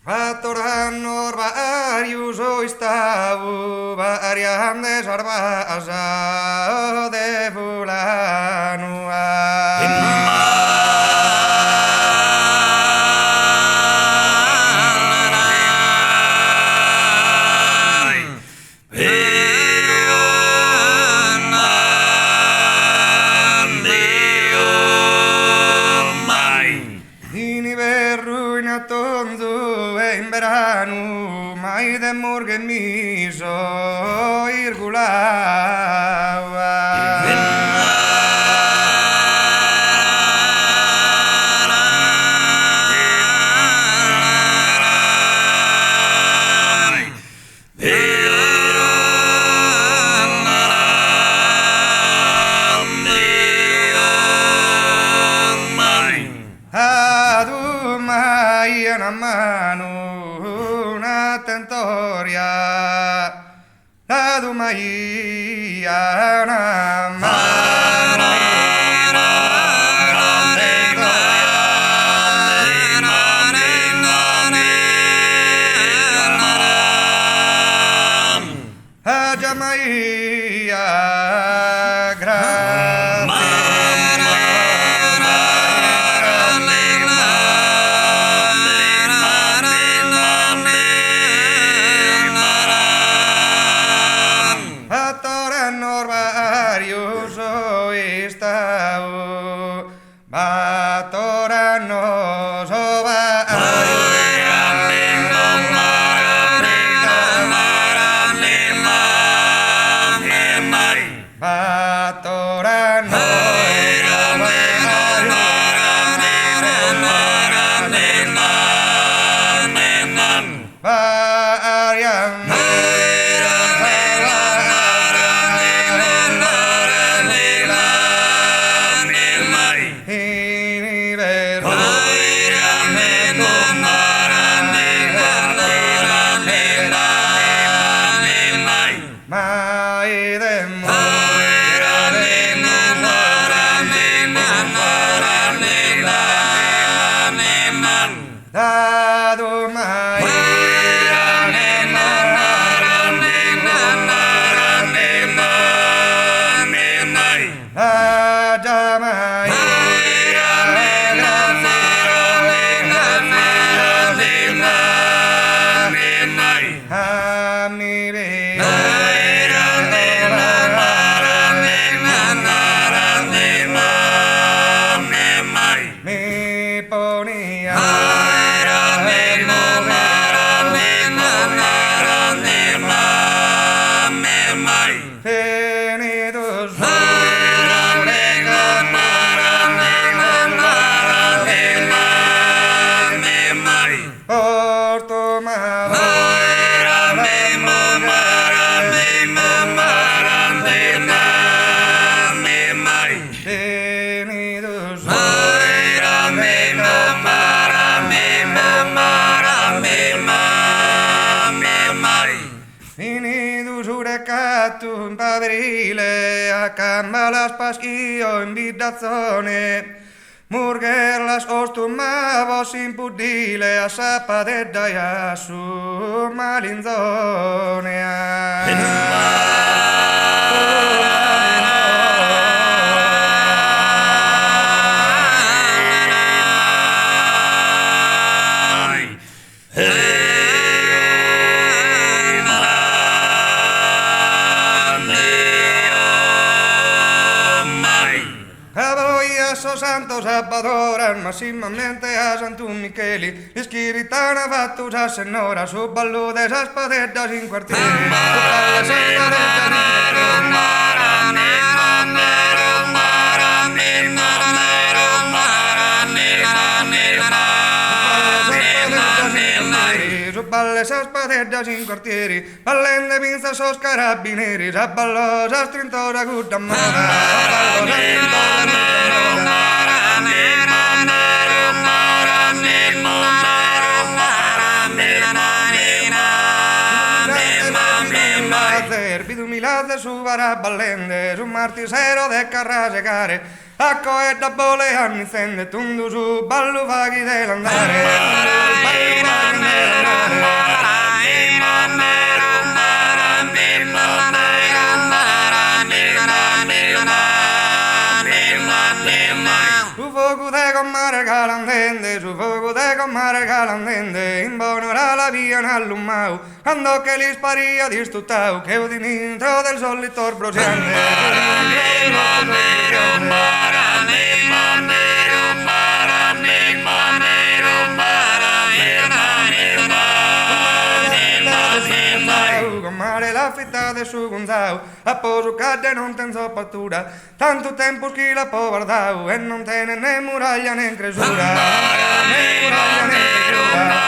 Vatoran varius oistau, variam de sarvasa de fulanua. Mai de morgen miso irgulava. Adu mai una mano tentoria, la dumaia na mano. A Jamaia grande. Un padrile a cambalas pasquio invitazione murgerlas ostumavos impudile a sapadedda e a su malinzone Santos adoran massimamente a Santum Micheli, Ispiritana fattus a Senora, su ballu de saspadeddas in quartiere. Su balle saspadeddas in quartieri, ballende pinza sos carabinieri, sabballo sastrintora guddamona, sabballo sastrintora guddamona. Milazze su varaballende, su martisero de carrase care, acco e da bole anni sende, tundu su ballu vaghi dell'andare, ballu vaghi dell'andare. con mare calandente, in bonora la via all'umau, quando che li sparia distuttau, che udi dentro del solitor bruciante. Con mare la fitta de su gonzau, apposo cadde non ten soppatura, tanto tempo che la povardau, e non tene né muraglia né cresura, né muraglia né cresura.